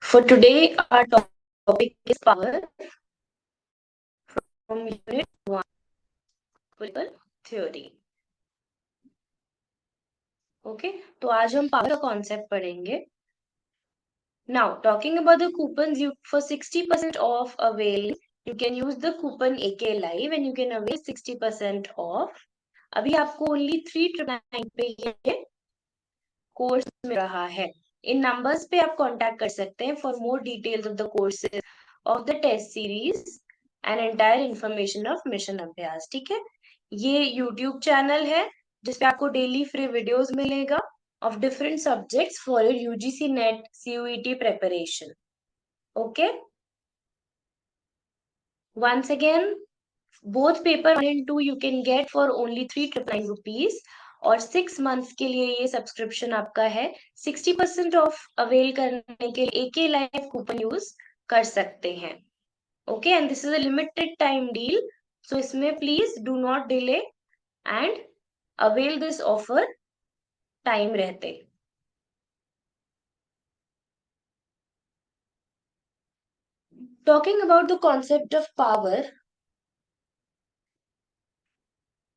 For today, our topic is power from Unit 1, Political Theory. Okay, तो आज हम power का concept पढ़ेंगे. Now, talking about the coupons, for 60% off avail, you can use the coupon AK Live and you can avail 60% off. अभी आपको only 399 पे ये course मिल रहा है. इन नंबर्स पे आप कांटेक्ट कर सकते हैं for more details of the courses of the test series and entire information of mission Abhyas. ठीक है, ये यूट्यूब चैनल है जिसपे आपको डेली फ्री वीडियोस मिलेगा of different subjects for your UGC NET CUET preparation. Okay, once again, both paper 1 and 2 you can get for only 399 rupees और 6 months के लिए ये सब्सक्रिप्शन आपका है. 60% ऑफ अवेल करने के लिए AK लाइव कूपन यूज कर सकते हैं. Okay, and this is a limited time deal, so इसमें please do not delay and avail this offer time रहते. Talking about the concept of power,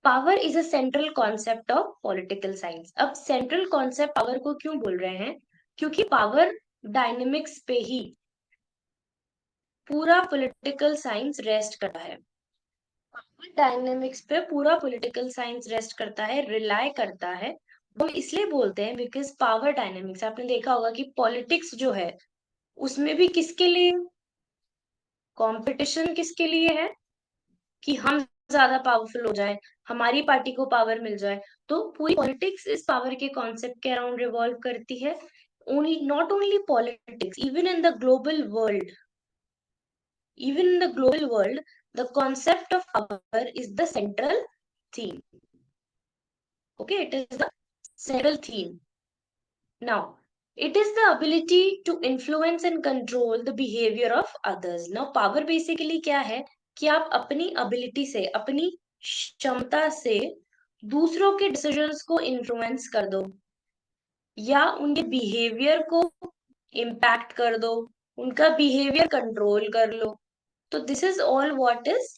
power is a central concept of political science. अब central concept power को क्यों बोल रहे हैं? क्योंकि power dynamics पे ही पूरा पॉलिटिकल साइंस रेस्ट करता है. डायनेमिक्स पे पूरा पॉलिटिकल साइंस रेस्ट करता है, रिलाय करता है. वो इसलिए बोलते हैं बिकॉज पावर डायनेमिक्स, आपने देखा होगा कि पॉलिटिक्स जो है उसमें भी किसके लिए कंपटीशन, किसके लिए है कि हम ज्यादा पावरफुल हो जाएं, हमारी पार्टी को पावर मिल जाए. तो पूरी पॉलिटिक्स इस पावर के कॉन्सेप्ट के अराउंड रिवॉल्व करती है. Only not only politics, even in the global world, even in the global world, the concept of power is the central theme. Okay, it is the central theme. Now, it is the ability to influence and control the behavior of others. Now, power basically क्या है कि आप अपनी ability से, अपनी क्षमता से दूसरों के डिसीजंस को इन्फ्लुएंस कर दो या उनके बिहेवियर को इम्पैक्ट कर दो, उनका बिहेवियर कंट्रोल कर लो. तो this is all what is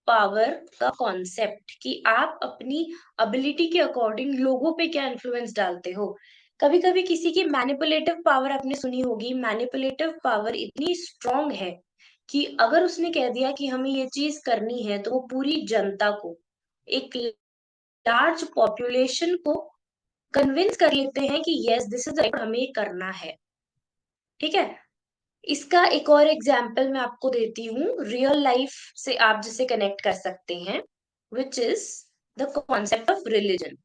power का कॉन्सेप्ट, कि आप अपनी एबिलिटी के अकॉर्डिंग लोगों पे क्या इन्फ्लुएंस डालते हो. कभी कभी किसी की मैनिपुलेटिव पावर आपने सुनी होगी. मैनिपुलेटिव पावर इतनी स्ट्रांग है कि अगर उसने कह दिया कि हमें ये चीज करनी है तो वो पूरी जनता को, एक लार्ज पॉपुलेशन को कन्विंस कर लेते हैं कि यस दिस इज राइट, हमें करना है. ठीक है, इसका एक और एग्जाम्पल मैं आपको देती हूँ रियल लाइफ से, आप जिसे कनेक्ट कर सकते हैं, which is the concept of religion.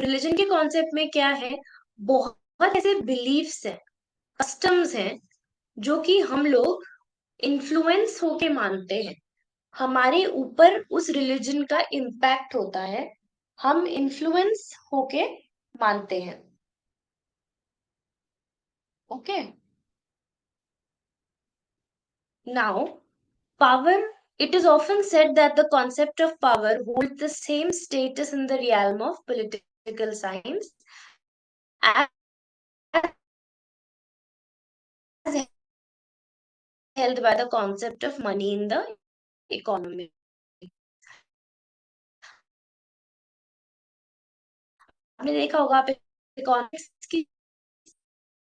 Religion के कॉन्सेप्ट में क्या है, बहुत ऐसे बिलीफ्स हैं, कस्टम्स हैं जो कि हम लोग इन्फ्लुएंस होके मानते हैं. हमारे ऊपर उस रिलीजन का इम्पैक्ट होता है, हम इन्फ्लुएंस होके मानते हैं. Okay, now power, it is often said that the concept of power holds the same status in the realm of political science as held by the concept of money in the economy. आपने देखा होगा, आप economics की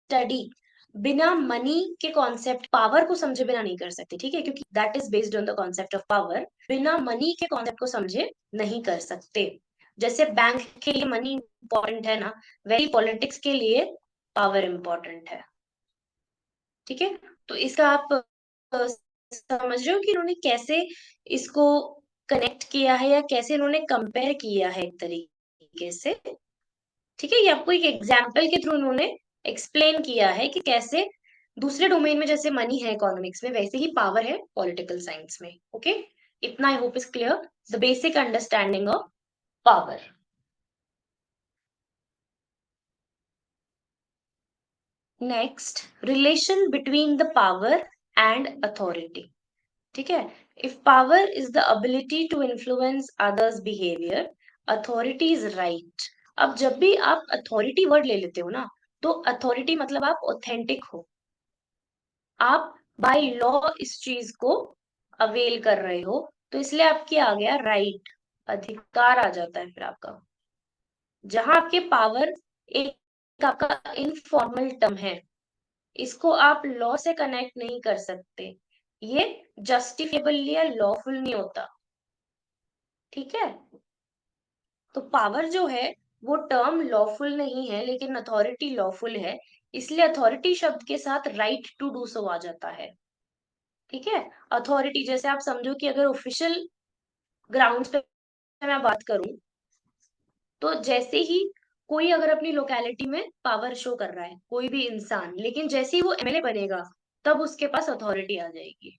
study बिना money के concept power को समझे बिना नहीं कर सकते. ठीक है, क्योंकि that is based on the concept of power. बिना मनी के कॉन्सेप्ट को समझे नहीं कर सकते. जैसे बैंक के लिए मनी इंपॉर्टेंट है ना, वही पॉलिटिक्स के लिए पावर इंपॉर्टेंट है. ठीक है, तो इसका आप समझ रहे हो कि इन्होंने कैसे इसको कनेक्ट किया है या कैसे इन्होंने कंपेयर किया है एक तरीके से. ठीक है, ये आपको एक एग्जाम्पल के थ्रू इन्होंने एक्सप्लेन किया है कि कैसे दूसरे डोमेन में जैसे मनी है इकोनॉमिक्स में, वैसे ही पावर है पॉलिटिकल साइंस में. ओके, इतना I hope is clear the basic understanding of power. Next, relation between the power and authority. ठीक है, if power is the ability to influence others behaviour, authority is right. अब जब भी आप authority word ले लेते हो ना, तो अथॉरिटी मतलब आप ऑथेंटिक हो, आप बाय लॉ इस चीज को अवेल कर रहे हो, तो इसलिए आपकी आ गया राइट, अधिकार आ जाता है फिर आपका। जहां आपके पावर एक आपका इनफॉर्मल टर्म है, इसको आप लॉ से कनेक्ट नहीं कर सकते, ये जस्टिफिएबल या लॉफुल नहीं होता, ठीक है। तो पावर जो है वो टर्म लॉफुल नहीं है, लेकिन अथॉरिटी लॉफुल है, इसलिए अथॉरिटी शब्द के साथ राइट टू डू सो आ जाता है, ठीक है। अथॉरिटी जैसे आप समझो कि अगर ऑफिशियल ग्राउंड्स पे मैं बात करूं, तो जैसे ही कोई अगर अपनी लोकेलिटी में पावर शो कर रहा है, कोई भी इंसान, लेकिन जैसे ही वो एमएलए बनेगा, तब उसके पास अथॉरिटी आ जाएगी।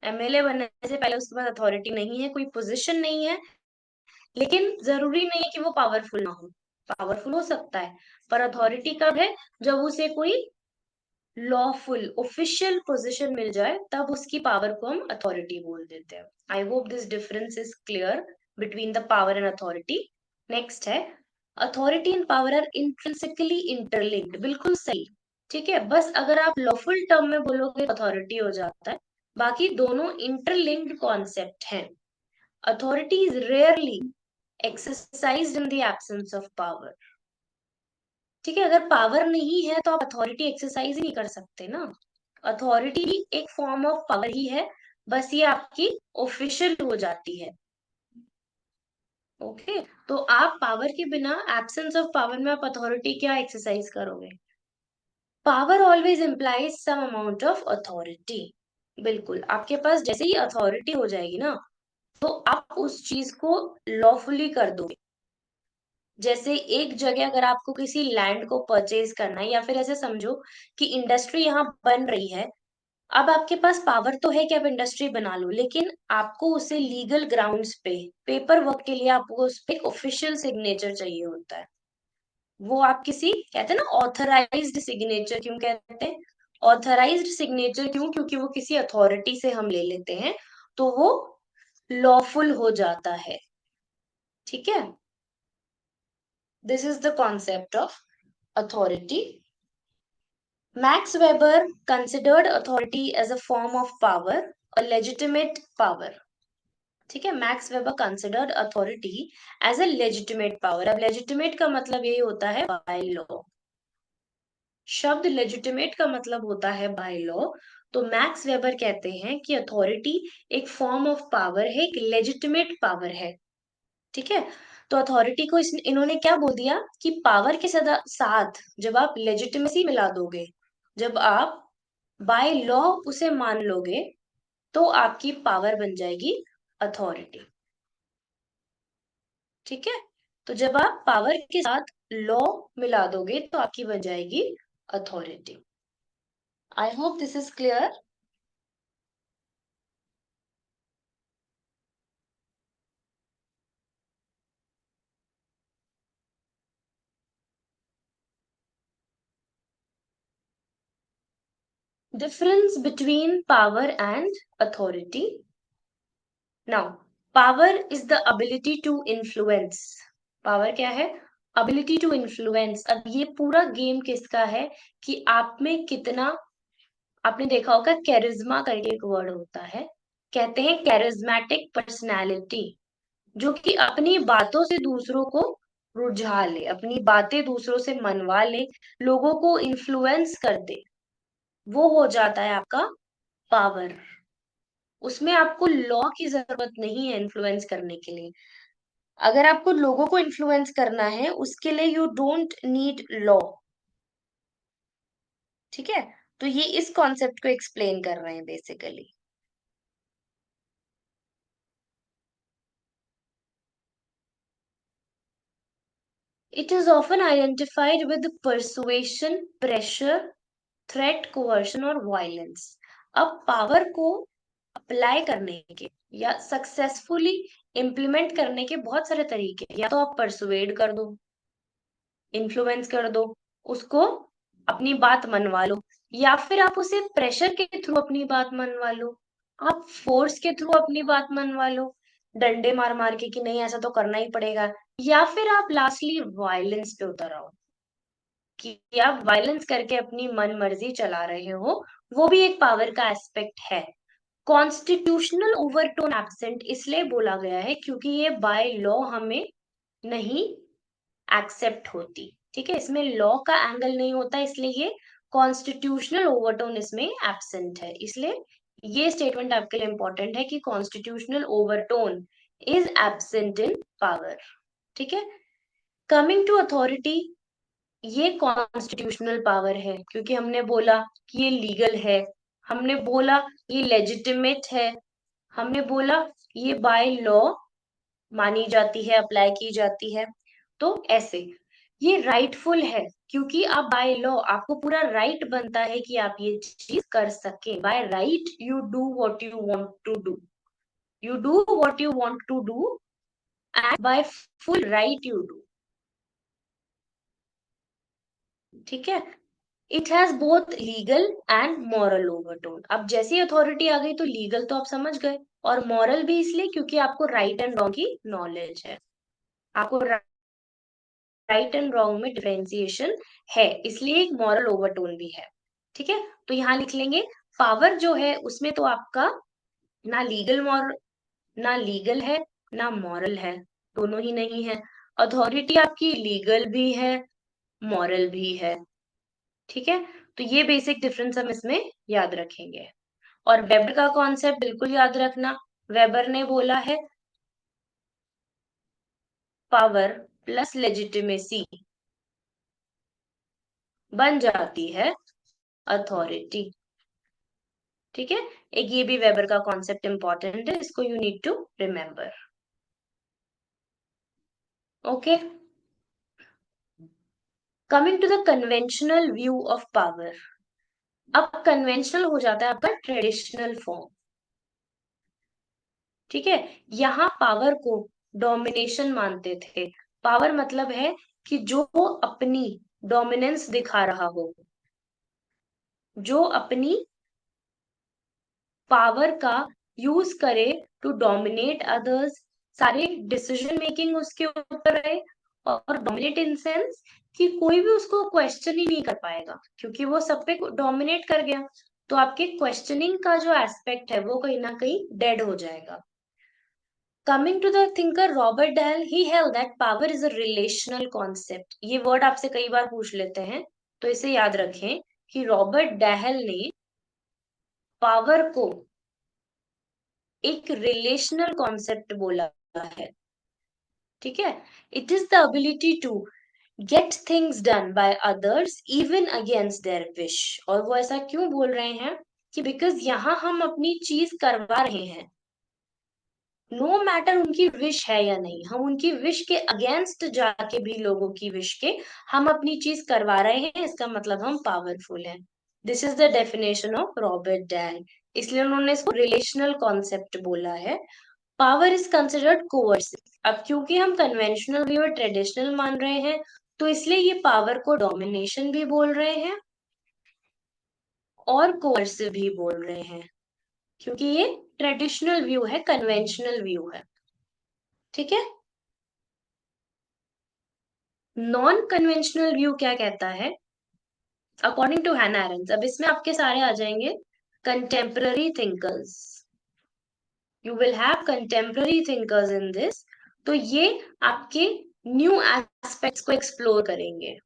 एमएलए बनने से पहले उसके पास अथॉरिटी नहीं है, कोई पोजीशन नहीं है, लेकिन जरूरी नहीं है कि वो पावरफुल ना हो, पावरफुल हो सकता है, पर अथॉरिटी कब है, जब उसे कोई लॉफुल ऑफिशियल पोजीशन मिल जाए, तब उसकी पावर को हम अथॉरिटी बोल देते हैं। I hope this difference is clear between the power and authority. Next है, authority and power are intrinsically interlinked, बिल्कुल सही, ठीक है। बस अगर आप लॉफुल टर्म में बोलोगे अथॉरिटी हो जाता है, बाकी दोनों इंटरलिंक्ड कॉन्सेप्ट हैं। Authority is rarely exercised in the absence of power, ठीक है। अगर पावर नहीं है तो आप अथॉरिटी एक्सरसाइज ही नहीं कर सकते ना, अथॉरिटी एक फॉर्म ऑफ पावर ही है, बस ये आपकी ऑफिशियल हो जाती है, ओके। तो आप पावर के बिना, एब्सेंस ऑफ पावर में आप अथॉरिटी क्या एक्सरसाइज करोगे? Power always implies some amount of authority, बिल्कुल, आपके पास जैसे ही अथॉरिटी हो जाएगी ना, तो आप उस चीज को लॉफुली कर दोगे। जैसे एक जगह अगर आपको किसी लैंड को परचेज करना है, या फिर ऐसे समझो कि इंडस्ट्री यहाँ बन रही है, अब आपके पास पावर तो है कि आप इंडस्ट्री बना लो, लेकिन आपको उसे लीगल ग्राउंड्स पे, पेपर वर्क के लिए आपको उस पे एक ऑफिशियल सिग्नेचर चाहिए होता है। वो आप किसी, कहते हैं ना ऑथराइज्ड सिग्नेचर, क्यों कहते हैं ऑथराइज्ड सिग्नेचर? क्यों? क्योंकि वो किसी अथॉरिटी से हम ले लेते हैं, तो वो लॉफुल हो जाता है, ठीक है। This is the concept of authority. Max Weber considered authority as a form of power, a legitimate power. ठीक है, Max Weber considered authority as a legitimate power. अब लेजिटिमेट का मतलब यही होता है बाय लॉ, शब्द लेजिटिमेट का मतलब होता है बाय लॉ। तो मैक्स वेबर कहते हैं कि अथॉरिटी एक फॉर्म ऑफ पावर है, एक लेजिटिमेट पावर है, ठीक है। तो अथॉरिटी को इन्होंने क्या बोल दिया कि पावर के साथ जब आप लेजिटिमेसी मिला दोगे, जब आप बाय लॉ उसे मान लोगे, तो आपकी पावर बन जाएगी अथॉरिटी, ठीक है। तो जब आप पावर के साथ लॉ मिला दोगे, तो आपकी बन जाएगी authority. I hope this is clear. Difference between power and authority. Now, power is the ability to influence. Power क्या है? Ability to influence. अब ये पूरा गेम किसका है कि आप में कितना, आपने देखा होगा कैरिज्मा करके एक वर्ड होता है, कहते हैं कैरिज्मेटिक पर्सनालिटी, जो कि अपनी बातों से दूसरों को रुझा ले, अपनी बातें दूसरों से मनवा ले, लोगों को इन्फ्लुएंस कर दे, वो हो जाता है आपका पावर। उसमें आपको लॉ की जरूरत नहीं है इन्फ्लुएंस करने के लिए। अगर आपको लोगों को इन्फ्लुएंस करना है, उसके लिए यू डोंट नीड लॉ, ठीक है। तो ये इस कॉन्सेप्ट को एक्सप्लेन कर रहे हैं basically. It is often identified with persuasion, pressure, threat, coercion और violence। अब पावर को अप्लाई करने के या सक्सेसफुली इम्प्लीमेंट करने के बहुत सारे तरीके हैं। या तो आप परसुएड कर दो, इन्फ्लुएंस कर दो, उसको अपनी बात मनवा लो, या फिर आप उसे प्रेशर के थ्रू अपनी बात मनवा लो, आप फोर्स के थ्रू अपनी बात मनवा लो, डंडे मार मार के कि नहीं ऐसा तो करना ही पड़ेगा, या फिर आप लास्टली वायलेंस पे उतर आओ। कि आप वायलेंस करके अपनी मन मर्जी चला रहे हो, वो भी एक पावर का एस्पेक्ट है। कॉन्स्टिट्यूशनल ओवरटोन एब्सेंट इसलिए बोला गया है क्योंकि ये बाय लॉ हमें नहीं एक्सेप्ट होती। ठीक है, इसमें लॉ का एंगल नहीं होता, इसलिए ये कॉन्स्टिट्यूशनल ओवरटोन इसमें एब्सेंट है। इसलिए ये स्टेटमेंट आपके लिए इंपॉर्टेंट है कि constitutional overtone is absent in power. ठीक है, कमिंग टू अथॉरिटी, ये कॉन्स्टिट्यूशनल पावर है क्योंकि हमने बोला कि ये लीगल है, हमने बोला ये लेजिटिमेट है, हमने बोला ये बाय लॉ मानी जाती है, अप्लाई की जाती है। तो ऐसे ये राइटफुल है क्योंकि आप बाय लॉ, आपको पूरा राइट बनता है कि आप ये चीज कर सके। By right you do what you want to do, you do what you want to do and by full right you do. ठीक है, it has both legal and moral overtone. अब जैसी अथॉरिटी आ गई तो लीगल तो आप समझ गए, और मॉरल भी इसलिए क्योंकि आपको राइट एंड रॉन्ग की नॉलेज है, आपको राइट एंड रॉन्ग में डिफरेंशिएशन है, इसलिए एक मॉरल ओवरटोन भी है। ठीक है, तो यहाँ लिख लेंगे पावर जो है उसमें तो आपका ना ना लीगल है ना मॉरल है, दोनों ही नहीं है। अथॉरिटी आपकी लीगल भी है, मॉरल भी है। ठीक है, तो ये बेसिक डिफरेंस हम इसमें याद रखेंगे। और वेबर का कॉन्सेप्ट बिल्कुल याद रखना। वेबर ने बोला है पावर प्लस लेजिटिमेसी बन जाती है अथॉरिटी। ठीक है, एक ये भी वेबर का कॉन्सेप्ट इंपॉर्टेंट है, इसको you need to remember. Okay, coming to the conventional view of power. अब कन्वेंशनल हो जाता है आपका ट्रेडिशनल फॉर्म। ठीक है, यहाँ पावर को डोमिनेशन मानते थे। पावर मतलब है कि जो अपनी डोमिनेंस दिखा रहा हो, जो अपनी पावर का यूज करे टू डोमिनेट अदर्स, सारे डिसीजन मेकिंग उसके ऊपर रहे। और डोमिनेट इन सेंस कि कोई भी उसको क्वेश्चन ही नहीं कर पाएगा क्योंकि वो सब पे डोमिनेट कर गया, तो आपके क्वेश्चनिंग का जो एस्पेक्ट है वो कहीं ना कहीं डेड हो जाएगा। Coming to the thinker Robert Dahl, he held that power is a relational concept. ये वर्ड आपसे कई बार पूछ लेते हैं, तो इसे याद रखें कि रॉबर्ट डैहल ने पावर को एक रिलेशनल कॉन्सेप्ट बोला है। ठीक है, it is the ability to get things done by others even against their wish. और वो ऐसा क्यों बोल रहे हैं कि बिकॉज यहाँ हम अपनी चीज करवा रहे हैं, नो मैटर उनकी विश है या नहीं, हम उनकी विश के अगेंस्ट जाके भी लोगों की विश के हम अपनी चीज करवा रहे हैं, इसका मतलब हम पावरफुल हैं। This is the definition of Robert Dahl, इसलिए उन्होंने इसको रिलेशनल कॉन्सेप्ट बोला है। Power is considered coercive. अब क्योंकि हम कन्वेंशनल भी और ट्रेडिशनल मान रहे हैं, तो इसलिए ये पावर को डोमिनेशन भी बोल रहे हैं और कोवर्सिव भी बोल रहे हैं, क्योंकि ये ट्रेडिशनल व्यू है, कन्वेंशनल व्यू है। ठीक है, नॉन कन्वेंशनल व्यू क्या कहता है, अकॉर्डिंग टू हैना एरेंट। अब इसमें आपके सारे आ जाएंगे contemporary thinkers, you will have contemporary thinkers in this. तो ये आपके न्यू एस्पेक्ट्स को एक्सप्लोर करेंगे।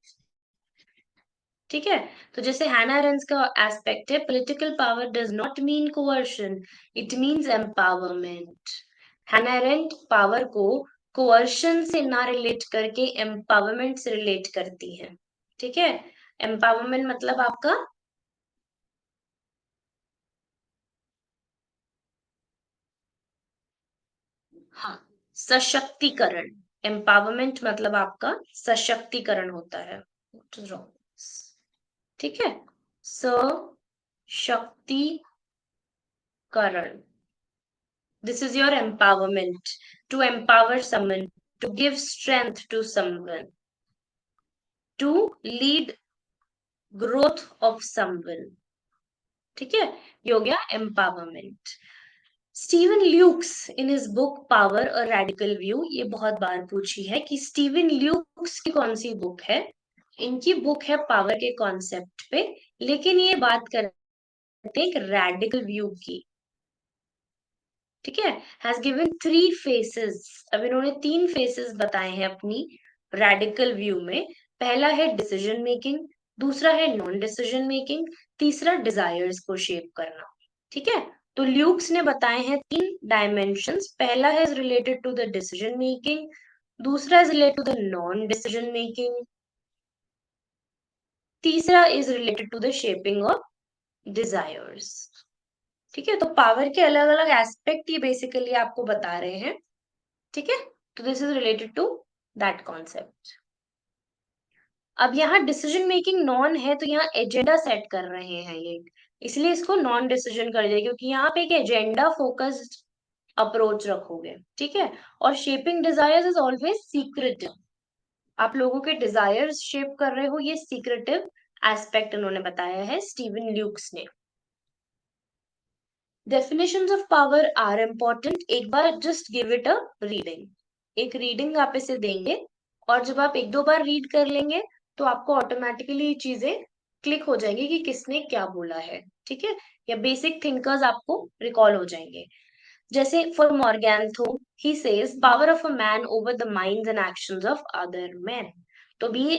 ठीक है, तो जैसे हैना एरेंट का एस्पेक्ट है, political power does not mean coercion, it means empowerment. हैना एरेंट पावर को कोवर्शन से ना रिलेट करके एम्पावरमेंट से रिलेट करती है। ठीक है, एम्पावरमेंट मतलब आपका हाँ सशक्तिकरण। एम्पावरमेंट मतलब आपका सशक्तिकरण होता है। What is wrong? ठीक है, सशक्तिकरण, this is your empowerment, to empower someone, to give strength to someone, to lead growth of someone. ठीक है, ये हो गया empowerment. Steven Lukes in his book power और रेडिकल व्यू, ये बहुत बार पूछी है कि स्टीवन ल्यूक्स की कौन सी बुक है, इनकी बुक है पावर के कॉन्सेप्ट पे, लेकिन ये बात करते हैं एक रैडिकल व्यू की। ठीक है, हैज गिवन 3 फेसेस। अब इन्होंने 3 फेसेस बताए हैं अपनी रैडिकल व्यू में। पहला है डिसीजन मेकिंग, दूसरा है नॉन डिसीजन मेकिंग, तीसरा डिजायर्स को शेप करना। ठीक है, तो ल्यूक्स ने बताए हैं 3 डायमेंशंस। पहला है related to the decision making, दूसरा is related to the non decision making, तीसरा is related to the shaping of desires. ठीक है, तो पावर के अलग अलग एस्पेक्ट ये बेसिकली आपको बता रहे हैं। ठीक है, तो this is related to that concept. अब यहाँ डिसीजन मेकिंग नॉन है, तो यहाँ एजेंडा सेट कर रहे हैं ये, इसलिए इसको नॉन डिसीजन कर दिया, क्योंकि यहाँ पे एक एजेंडा फोकस्ड अप्रोच रखोगे। ठीक है, और shaping desires is always secretive. आप लोगों के डिजायर्स शेप कर रहे हो, ये सीक्रेटिव एस्पेक्ट उन्होंने बताया है स्टीवन ल्यूक्स ने। Definitions of power are important. एक बार just give it a reading, एक रीडिंग आप इसे देंगे, और जब आप 1-2 बार रीड कर लेंगे तो आपको ऑटोमेटिकली चीजें क्लिक हो जाएंगी कि किसने क्या बोला है। ठीक है, या बेसिक थिंकर्स आपको रिकॉल हो जाएंगे। जैसे for Morgenthau, he says power of a man over the minds and actions of other man. तो भी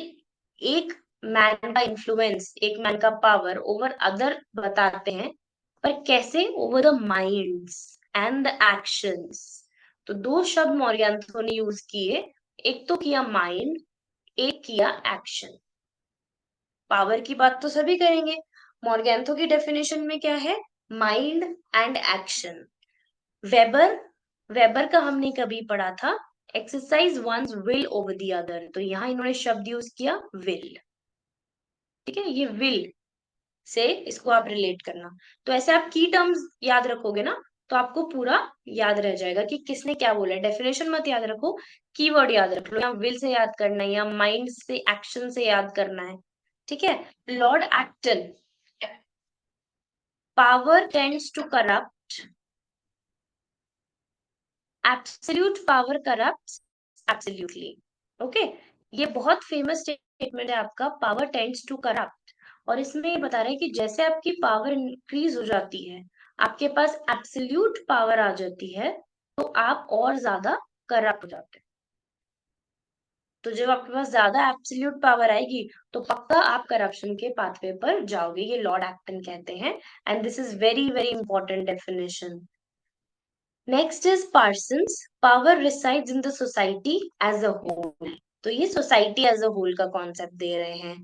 एक मैन का इन्फ्लुएंस, एक मैन का पावर ओवर अदर बताते हैं, पर कैसे? Over the minds and the actions. तो 2 शब्द मॉर्गैंथो ने यूज किए, एक तो किया माइंड, एक किया एक्शन। पावर की बात तो सभी करेंगे, मॉर्गैंथो की डेफिनेशन में क्या है? Mind and action. Weber, Weber का हमने कभी पढ़ा था, exercise one's will over the other. तो यहाँ इन्होंने शब्द यूज किया विल। ठीक है, ये विल से इसको आप रिलेट करना। तो ऐसे आप की टर्म्स याद रखोगे ना, तो आपको पूरा याद रह जाएगा कि किसने क्या बोला है। डेफिनेशन मत याद रखो, कीवर्ड याद रख लो, या विल से याद करना है, या माइंड से, एक्शन से याद करना है। ठीक है, Lord Acton, power tends to corrupt, absolute power corrupts absolutely. Okay, ये बहुत फेमस स्टेटमेंट है आपका, पावर टेंड्स टू करप्ट। और इसमें ये बता रहे हैं कि जैसे आपकी पावर इंक्रीज हो जाती है, आपके पास एब्सोल्यूट पावर आ जाती है, तो आप और ज्यादा करप्ट हो जाते हैं। तो जब आपके पास ज्यादा एब्सोल्यूट पावर आएगी, तो पक्का आप करप्शन के पाथवे पर जाओगे, ये लॉर्ड एक्टन कहते हैं। And this is very very important definition. Next is Parsons, power resides in the society as a whole. तो ये सोसाइटी एज अ होल का कॉन्सेप्ट दे रहे हैं।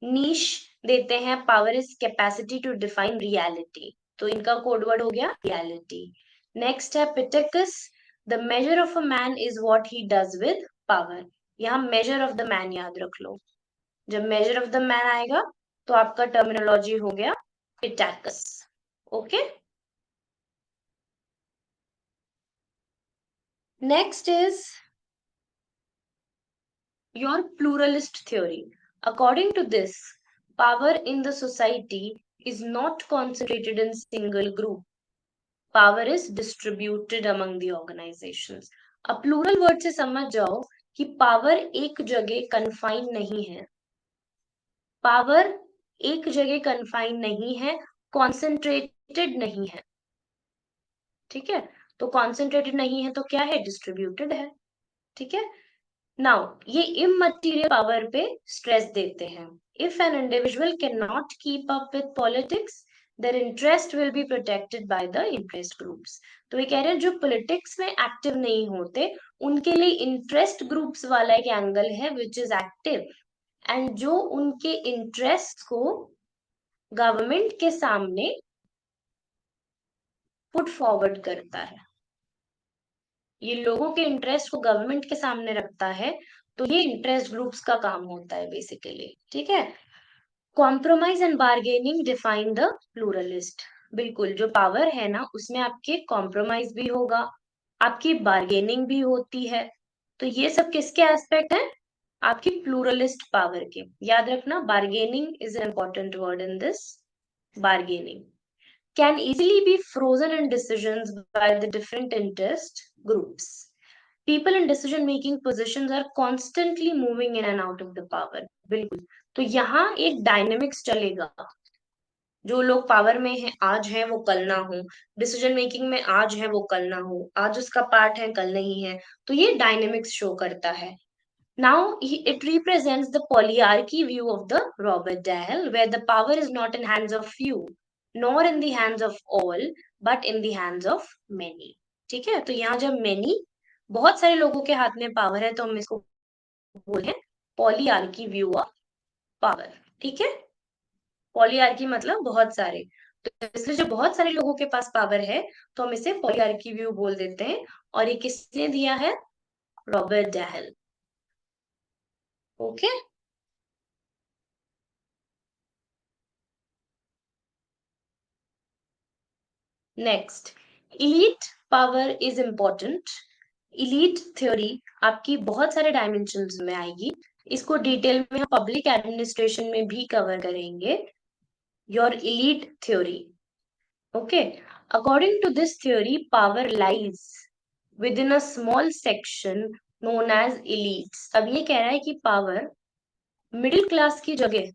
नीश देते हैं, power is capacity to define reality. तो इनका कोडवर्ड हो गया रियलिटी। नेक्स्ट है Pittacus, the measure of a man is what he does with power. यहाँ मेजर ऑफ द मैन याद रख लो, जब मेजर ऑफ द मैन आएगा तो आपका टर्मिनोलॉजी हो गया Pittacus. Okay, next is your pluralist theory. According to this, power in the society is not concentrated in single group. Power is distributed among the organizations. अब plural word से समझ जाओ कि पावर एक जगह कन्फाइन नहीं है, पावर एक जगह कन्फाइन नहीं है, कॉन्सेंट्रेटेड नहीं है। ठीक है, तो कॉन्सेंट्रेटेड नहीं है तो क्या है? डिस्ट्रीब्यूटेड है। ठीक है, नाउ ये इमटेरियल पावर पे स्ट्रेस देते हैं। If an individual can not keep up with politics, their interest will be protected by the interest groups. तो ये कह रहे हैं जो पॉलिटिक्स में एक्टिव नहीं होते, उनके लिए इंटरेस्ट ग्रुप्स वाला एक एंगल है विच इज एक्टिव, एंड जो उनके इंटरेस्ट को गवर्नमेंट के सामने पुट फॉरवर्ड करता है, ये लोगों के इंटरेस्ट को गवर्नमेंट के सामने रखता है। तो ये इंटरेस्ट ग्रुप्स का काम होता है बेसिकली। ठीक है, compromise and bargaining define the pluralist. बिल्कुल, जो पावर है ना, उसमें आपके कॉम्प्रोमाइज भी होगा, आपकी बार्गेनिंग भी होती है। तो ये सब किसके एस्पेक्ट है? आपकी प्लूरलिस्ट पावर के। याद रखना, bargaining is an important word in this. Bargaining can easily be frozen in decisions by the different interest groups. People in decision making positions are constantly moving in and out of the power. बिल्कुल। तो यहाँ एक dynamics चलेगा। जो लोग power में है आज है वो कल ना हो, डिसीजन मेकिंग में आज है वो कल ना हो, आज उसका पार्ट है कल नहीं है। तो ये डायनेमिक्स शो करता है। Now it represents the polyarchy view of the Robert Dahl, where the power is not in hands of few, nor in the hands of all, but in the hands of many। ठीक है, तो यहाँ जब many, बहुत सारे लोगों के हाथ में पावर है, तो हम इसको बोले पॉलीआर्की व्यू ऑफ पावर। ठीक है, पॉलीआर्की मतलब बहुत सारे। तो इसलिए जब बहुत सारे लोगों के पास पावर है, तो हम इसे पॉलीआर्की व्यू बोल देते हैं। और ये किसने दिया है? Robert Dahl. Okay. Next, elite power is important. Elite theory आपकी बहुत सारे डायमेंशंस में आएगी। इसको डिटेल में हम पब्लिक एडमिनिस्ट्रेशन में भी कवर करेंगे। Your elite theory. Okay. According to this theory, power lies within a small section known as elites. अब ये कह रहा है कि पावर मिडिल क्लास की जगह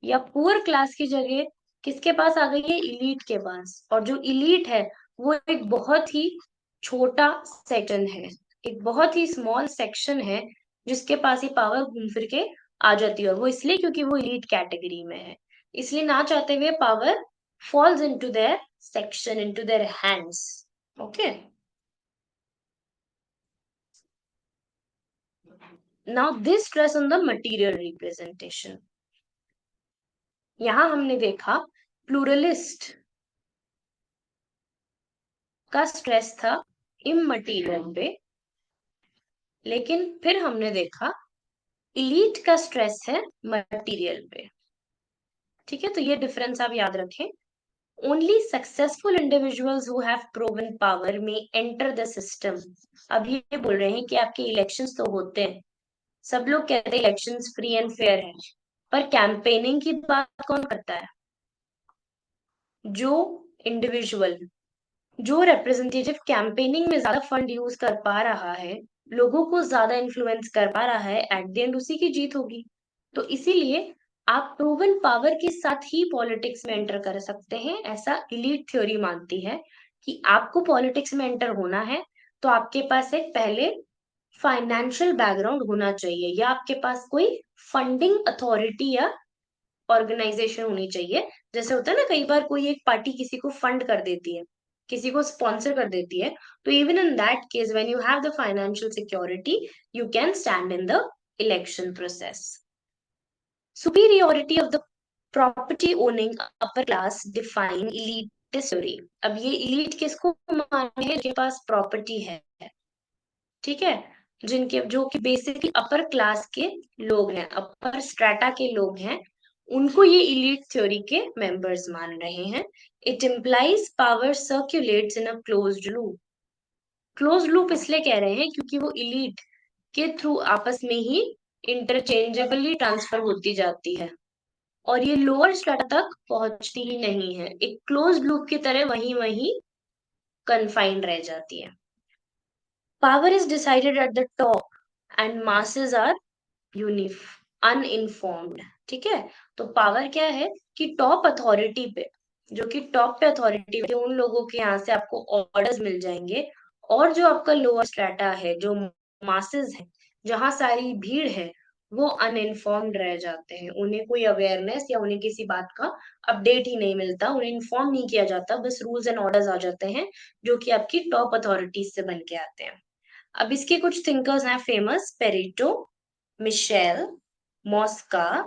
या पुअर क्लास की जगह किसके पास आ गई है? इलीट के पास। और जो इलीट है वो एक बहुत ही छोटा सेक्शन है, एक बहुत ही स्मॉल सेक्शन है, जिसके पास ये पावर घूम फिर के आ जाती है। और वो इसलिए क्योंकि वो इलीट कैटेगरी में है, इसलिए ना चाहते हुए power falls into their section, into their hands. Okay. Now this stress on the material representation. यहां हमने देखा प्लूरलिस्ट का स्ट्रेस था इमटेरियल पे, लेकिन फिर हमने देखा इलीट का स्ट्रेस है मटेरियल पे। ठीक है, तो ये डिफरेंस आप याद रखें। Only successful individuals who have proven power में एंटर द सिस्टम। अब ये बोल रहे हैं कि आपके इलेक्शंस तो होते हैं, सब लोग कहते हैं इलेक्शंस फ्री एंड फेयर है, पर कैंपेनिंग की बात कौन करता है? जो इंडिविजुअल, जो रिप्रेजेंटेटिव कैंपेनिंग में ज्यादा फंड यूज कर पा रहा है, लोगों को ज्यादा इन्फ्लुएंस कर पा रहा है, एट द एंड उसी की जीत होगी। तो इसीलिए आप प्रूवन पावर के साथ ही पॉलिटिक्स में एंटर कर सकते हैं, ऐसा इलीट थ्योरी मानती है। कि आपको पॉलिटिक्स में एंटर होना है तो आपके पास एक पहले फाइनेंशियल बैकग्राउंड होना चाहिए, या आपके पास कोई फंडिंग अथॉरिटी या ऑर्गेनाइजेशन होनी चाहिए। जैसे होता है ना, कई बार कोई एक पार्टी किसी को फंड कर देती है, किसी को स्पॉन्सर कर देती है, तो even in that case when you have the financial security, you can stand in the election process. Superiority of the property owning upper class define elite theory. अब ये इलीट किसको माने हैं? जिनके पास प्रॉपर्टी है। ठीक है, जिनके जो कि बेसिकली अपर क्लास के लोग हैं, अपर स्ट्रेटा के लोग हैं, उनको ये इलीट थ्योरी के मेंबर्स मान रहे हैं। It implies power circulates in a closed loop. Close loop इसलिए कह रहे हैं क्योंकि वो इलीट के थ्रू आपस में ही इंटरचेंजेबली ट्रांसफर होती जाती है, और ये लोअर स्ट्रेटा तक पहुंचती ही नहीं है, एक क्लोज लूप की तरह वहीं वहीं कन्फाइंड रह जाती है। Power is decided at the top and masses are यूनिफ अनइन्फॉर्म्ड। ठीक है, तो पावर क्या है कि टॉप अथॉरिटी पे, जो कि टॉप पे अथॉरिटी पे उन लोगों के यहाँ से आपको ऑर्डर्स मिल जाएंगे। और जो आपका लोअर स्ट्रेटा है, जो मासेस है, जहाँ सारी भीड़ है, वो अनइन्फॉर्म्ड रह जाते हैं। उन्हें कोई अवेयरनेस या उन्हें किसी बात का अपडेट ही नहीं मिलता, उन्हें इन्फॉर्म नहीं किया जाता, बस रूल्स एंड ऑर्डर्स आ जाते हैं जो कि आपकी टॉप अथॉरिटीज से बन के आते हैं। अब इसके कुछ थिंकर्स हैं फेमस: पेरेटो, मिशेल, मॉस्का,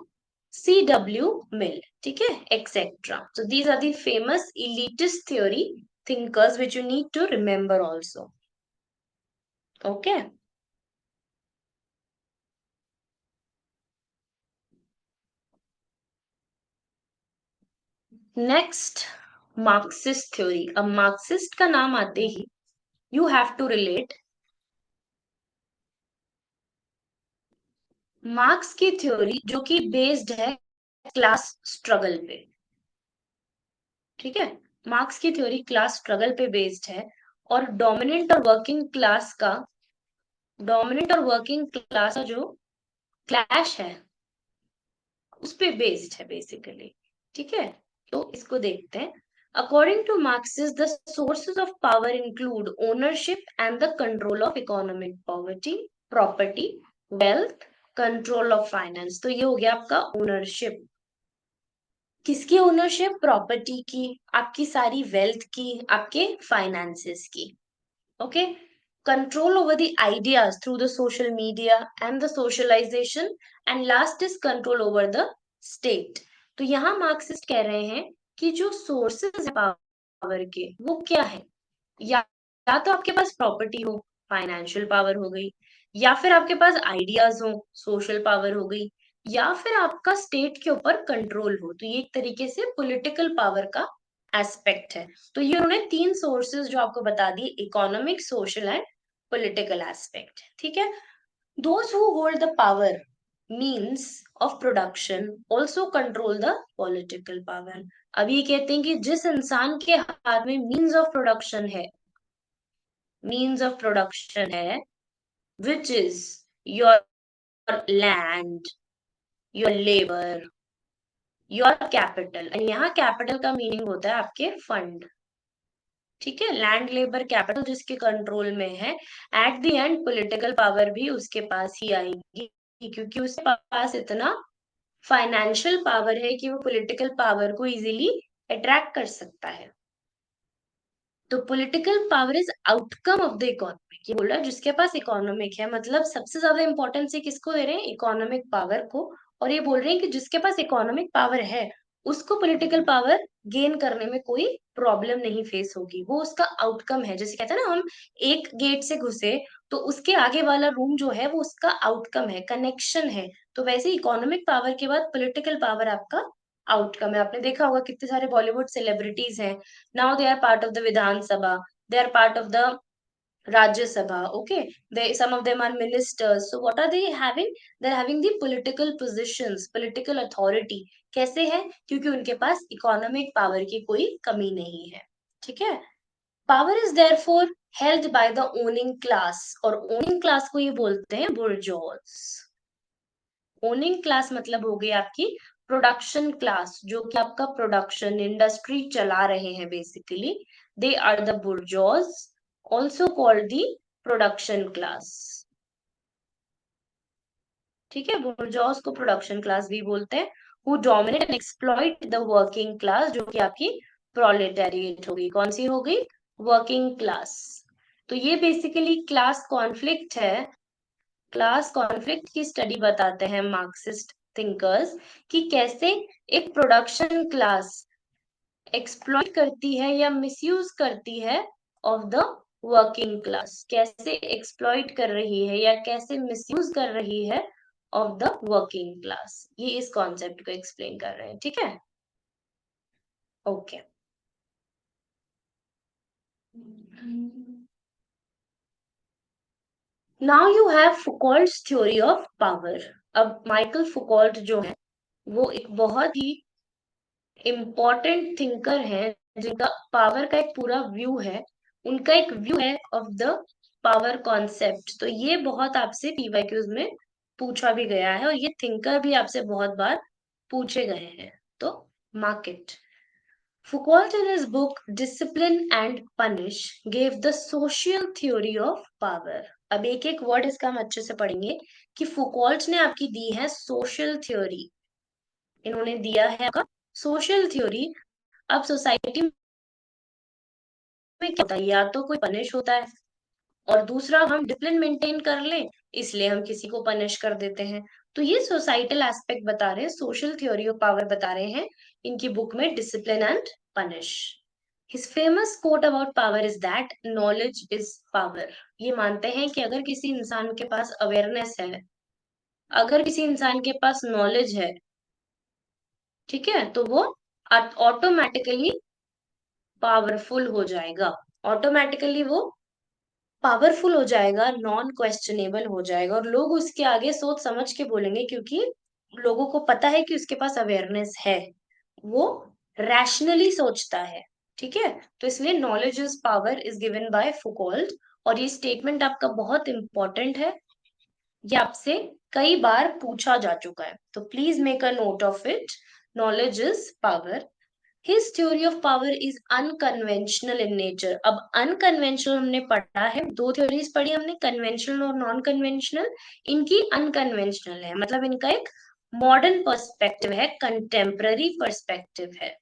C.W. मिल। ठीक है, etcetera. So these are the famous elitist theory thinkers which you need to remember also. Okay. Next, Marxist theory. अब मार्क्सिस्ट का नाम आते ही you have to relate marks की थ्योरी, जो कि बेस्ड है क्लास स्ट्रगल पे। ठीक है, मार्क्स की थ्योरी क्लास स्ट्रगल पे बेस्ड है, और डोमिनेंट और वर्किंग क्लास का डोमिनेंट और वर्किंग क्लास का जो क्लैश है उस पे बेस्ड है बेसिकली। ठीक है, तो इसको देखते हैं। According to Marxist the sources of power include ownership and the control of economic poverty property wealth control of finance. तो ये हो गया आपका ओनरशिप। किसकी ओनरशिप? प्रॉपर्टी की, आपकी सारी वेल्थ की, आपके फाइनेंसेस की। Okay, control over the ideas through the social media and the socialization, and last is control over the state। तो यहाँ मार्क्सिस्ट कह रहे हैं कि जो सोर्सेस है पावर के वो क्या है, या या तो आपके पास प्रॉपर्टी हो, फाइनेंशियल पावर हो गई, या फिर आपके पास आइडियाज हो, सोशल पावर हो गई, या फिर आपका स्टेट के ऊपर कंट्रोल हो। तो ये एक तरीके से पॉलिटिकल पावर का एस्पेक्ट है। तो ये उन्होंने तीन सोर्सेस जो आपको बता दिए, economic, social and political aspect. ठीक है, those who hold the power means of production also control the political power। अब ये कहते हैं कि जिस इंसान के हाथ में मीन्स ऑफ प्रोडक्शन है which is your land, your labor, your capital। and यहाँ कैपिटल का मीनिंग होता है आपके फंड। ठीक है, लैंड लेबर कैपिटल जिसके कंट्रोल में है, at the end political power भी उसके पास ही आएगी, क्योंकि उसके पास इतना फाइनेंशियल पावर है कि वो पॉलिटिकल पावर को इजीली अट्रैक्ट कर सकता है। तो political power is outcome of the economic. ये बोल रहा है जिसके पास इकोनॉमिक है, मतलब सबसे ज्यादा इंपॉर्टेंस ये किसको दे रहे हैं? इकोनॉमिक पावर को। और ये बोल रहे हैं कि जिसके पास इकोनॉमिक पावर है उसको पॉलिटिकल पावर गेन करने में कोई प्रॉब्लम नहीं फेस होगी, वो उसका आउटकम है। जैसे कहते हैं ना, हम एक गेट से घुसे तो उसके आगे वाला रूम जो है वो उसका आउटकम है, कनेक्शन है। तो वैसे इकोनॉमिक पावर के बाद पॉलिटिकल पावर आपका आउटकम है। आपने देखा होगा कितने सारे बॉलीवुड सेलिब्रिटीज हैं, now they are part of the Vidhan Sabha, they are part of the Rajya Sabha, okay? Some of them are ministers. So what are they having? They're having the political positions, political authority। कैसे है? क्योंकि उनके पास economic power की कोई कमी नहीं है। ठीक है, power is therefore held by the owning class, और owning class को ये बोलते हैं bourgeois। ओनिंग क्लास मतलब हो गई आपकी प्रोडक्शन क्लास, जो कि आपका प्रोडक्शन इंडस्ट्री चला रहे हैं basically. They are the bourgeois, also called the production class. ठीक है, बुर्जोज को प्रोडक्शन क्लास भी बोलते हैं। Who dominate and exploit the working class, जो कि आपकी प्रोलेटारिएट हो गई। कौन सी हो गई? Working class. तो ये बेसिकली क्लास कॉन्फ्लिक्ट है। क्लास कॉन्फ्लिक्ट की स्टडी बताते हैं मार्क्सिस्ट थिंकर्स, कि कैसे एक प्रोडक्शन क्लास एक्सप्लॉइट करती है या मिसयूज करती है ऑफ द वर्किंग क्लास। कैसे एक्सप्लॉइट कर रही है या कैसे मिसयूज कर रही है ऑफ द वर्किंग क्लास, ये इस कॉन्सेप्ट को एक्सप्लेन कर रहे हैं। ठीक है, okay. Now you have Foucault's theory of power. अब माइकल फुकॉल्ट जो है वो एक बहुत ही इम्पोर्टेंट थिंकर हैं, जिनका पावर का एक पूरा व्यू है। उनका एक व्यू है ऑफ द पावर कॉन्सेप्ट। तो ये बहुत आपसे पीवाईक्यूज में पूछा भी गया है, और ये थिंकर भी आपसे बहुत बार पूछे गए हैं। तो market Foucault in his book Discipline and Punish gave the social theory of power। अब एक एक वर्ड इसका हम अच्छे से पढ़ेंगे कि फुकॉल्ट ने आपकी दी है सोशल थ्योरी। इन्होंने दिया है आपका सोशल थ्योरी। अब सोसाइटी में क्या होता है? या तो कोई पनिश होता है, और दूसरा हम डिसिप्लिन मेंटेन कर लें इसलिए हम किसी को पनिश कर देते हैं। तो ये सोसाइटल एस्पेक्ट बता रहे हैं, सोशल थ्योरी ऑफ पावर बता रहे हैं इनकी बुक में, discipline and punish. His famous quote about power is that knowledge is power. ये मानते हैं कि अगर किसी इंसान के पास अवेयरनेस है, अगर किसी इंसान के पास नॉलेज है, ठीक है, तो वो ऑटोमेटिकली पावरफुल हो जाएगा। ऑटोमेटिकली वो पावरफुल हो जाएगा, नॉन क्वेश्चनेबल हो जाएगा, और लोग उसके आगे सोच समझ के बोलेंगे, क्योंकि लोगों को पता है कि उसके पास अवेयरनेस है, वो रैशनली सोचता है। ठीक है, तो इसलिए knowledge is power is given by Foucault. और ये स्टेटमेंट आपका बहुत इंपॉर्टेंट है, ये आपसे कई बार पूछा जा चुका है, तो please make a note of it. Knowledge is power. His theory of power is unconventional in nature. अब अनकन्वेंशनल हमने पढ़ा है, दो थ्योरीज पढ़ी हमने, कन्वेंशनल और नॉन कन्वेंशनल। इनकी अनकन्वेंशनल है, मतलब इनका एक मॉडर्न पर्सपेक्टिव है, कंटेम्पररी पर्सपेक्टिव है।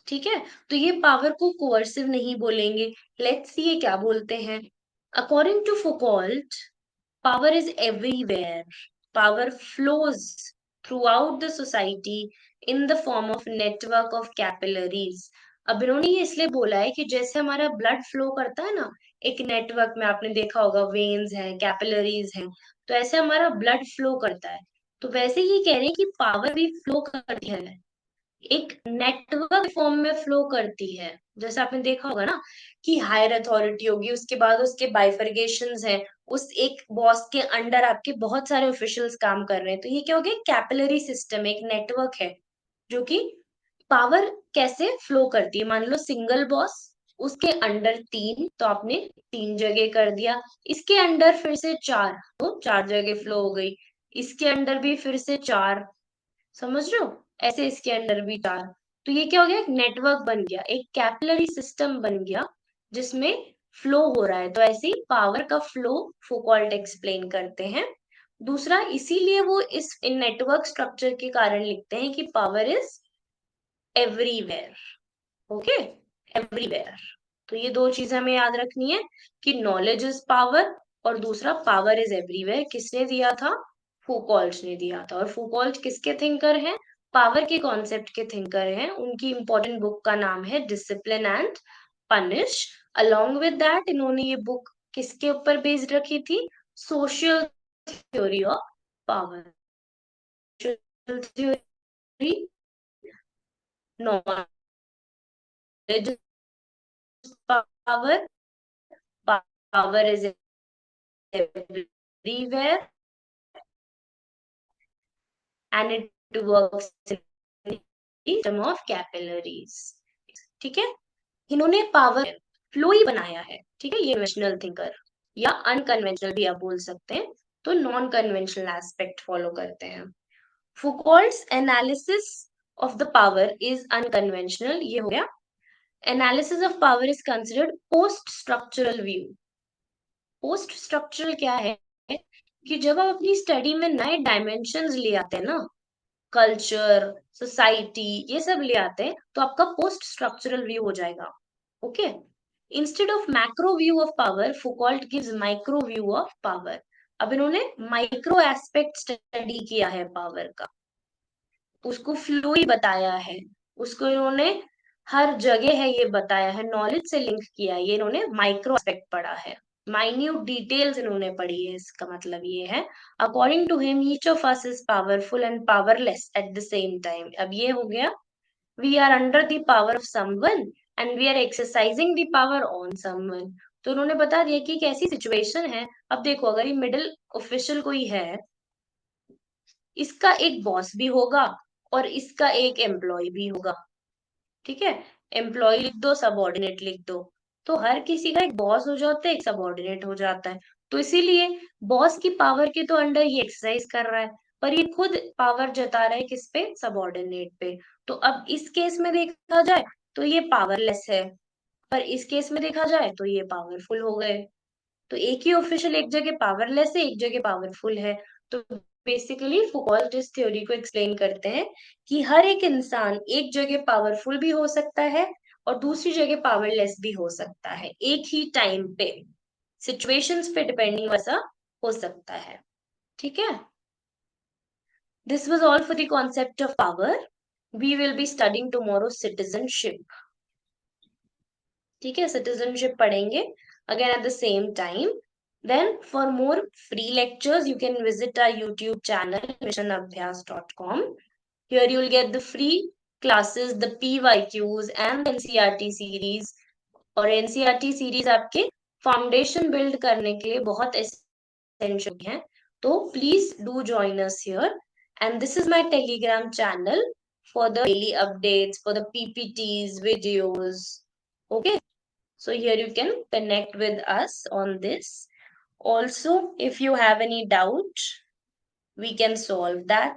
ठीक है, तो ये पावर को कोअर्सिव नहीं बोलेंगे। लेट्स सी ये क्या बोलते हैं। According to Foucault, power is everywhere. Power flows throughout the society in the form of network of capillaries. अब इन्होंने ये इसलिए बोला है कि जैसे हमारा ब्लड फ्लो करता है ना, एक नेटवर्क में, आपने देखा होगा वेन्स हैं, कैपिलरीज हैं, तो ऐसे हमारा ब्लड फ्लो करता है। तो वैसे ही कह रहे हैं कि पावर भी फ्लो करती है, एक नेटवर्क फॉर्म में फ्लो करती है। जैसे आपने देखा होगा ना कि हायर अथॉरिटी होगी, उसके बाद उसके बाइफरगेशंस हैं, उस एक बॉस के अंडर आपके बहुत सारे ऑफिशियल्स काम कर रहे हैं, तो ये क्या हो गया, कैपिलरी सिस्टम, एक नेटवर्क है जो कि पावर कैसे फ्लो करती है। मान लो सिंगल बॉस, उसके अंडर तीन, तो आपने तीन जगह कर दिया, इसके अंडर फिर से चार, तो चार जगह फ्लो हो गई, इसके अंडर भी फिर से चार, समझ रहे हो, ऐसे इसके अंदर भी चार। तो ये क्या हो गया, एक नेटवर्क बन गया, एक कैपिलरी सिस्टम बन गया जिसमें फ्लो हो रहा है। तो ऐसे ही पावर का फ्लो फoucault एक्सप्लेन करते हैं। दूसरा, इसीलिए वो इस इन नेटवर्क स्ट्रक्चर के कारण लिखते हैं कि power is everywhere. Okay, everywhere. तो ये दो चीजें हमें याद रखनी है कि नॉलेज इज पावर, और दूसरा पावर इज एवरीवेयर किसने दिया था, फूकॉल्ट ने दिया था। और फूकॉल्ट किसके थिंकर हैं, पावर के कॉन्सेप्ट के थिंकर हैं। उनकी इंपॉर्टेंट बुक का नाम है discipline and punish. Along with that इन्होंने ये बुक किसके ऊपर बेस्ड रखी थी, social theory of power, social theory, knowledge power, power is everywhere and it works in the system of capillaries। ठीक है, इन्होंने पावर फ्लो ही बनाया है। ठीक है, ये कन्वेंशनल थिंकर या अनकन्वेंशनल भी आप बोल सकते हैं, तो नॉन कन्वेंशनल एस्पेक्ट फॉलो करते हैं। Foucault's analysis of the power is unconventional, ये हो गया। Analysis of power is considered post structural view. Post structural क्या है कि जब आप अपनी स्टडी में नए डायमेंशंस ले आते हैं ना, कल्चर, सोसाइटी, ये सब ले आते हैं, तो आपका पोस्ट स्ट्रक्चरल व्यू हो जाएगा। Okay, instead of macro view of power, Foucault gives micro view of power. अब इन्होंने माइक्रो एस्पेक्ट स्टडी किया है पावर का, उसको फ्लो ही बताया है, उसको इन्होंने हर जगह है ये बताया है, नॉलेज से लिंक किया है, ये इन्होंने माइक्रो एस्पेक्ट पढ़ा है, माइन्यूट डिटेल्स इन्होंने पढ़ी है। इसका मतलब ये है, according to him each of us is powerful and powerless at the same time. अब ये हो गया, we are under the power of someone and we are exercising the power on someone. तो उन्होंने बता दिया कि एक ऐसी सिचुएशन है। अब देखो, अगर ये मिडिल ऑफिशियल कोई है, इसका एक बॉस भी होगा और इसका एक एम्प्लॉय भी होगा। ठीक है, एम्प्लॉय लिख दो, सबऑर्डिनेट लिख दो, तो हर किसी का एक बॉस हो जाता है, एक सबऑर्डिनेट हो जाता है। तो इसीलिए बॉस की पावर के तो अंडर ये एक्सरसाइज कर रहा है, पर ये खुद पावर जता रहा है किस पे, सबऑर्डिनेट पे। तो अब इस केस में देखा जाए तो ये पावरलेस है, पर इस केस में देखा जाए तो ये पावरफुल हो गए। तो एक ही ऑफिशियल एक जगह पावरलेस है, एक जगह पावरफुल है। तो बेसिकली फुकॉल्ट इस थ्योरी को एक्सप्लेन करते हैं कि हर एक इंसान एक जगह पावरफुल भी हो सकता है और दूसरी जगह पावरलेस भी हो सकता है, एक ही टाइम पे, सिचुएशंस पे डिपेंडिंग वैसा हो सकता है। ठीक है, this was all for the concept of power. We will be studying tomorrow citizenship. ठीक है, सिटीजनशिप पढ़ेंगे again at the same time. Then for more free lectures, you can visit our YouTube channel, missionabhyas.com. Here you will get the free classes, the PYQs and the NCERT series. और NCERT series आपके foundation build करने के लिए बहुत essential है। तो please do join us here, and this is my Telegram channel for the daily updates, for the PPTs, videos. Okay. So here you can connect with us on this. Also, if you have any doubt, we can solve that.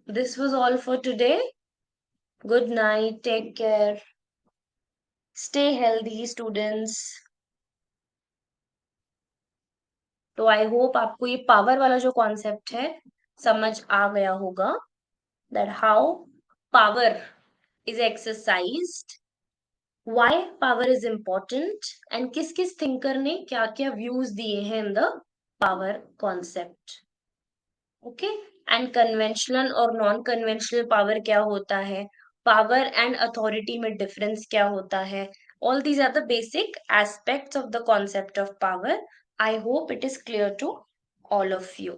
This was all for today. Good night. Take care. Stay healthy, students. तो I hope आपको ये power वाला जो concept है समझ आ गया होगा, that how power is exercised, why power is important, and किस किस थिंकर ने क्या क्या व्यूज दिए हैं in the power concept. Okay. And conventional और नॉन कन्वेंशनल पावर क्या होता है, पावर एंड अथॉरिटी में डिफरेंस क्या होता है, all these are the basic aspects of the concept of power. I hope it is clear to all of you.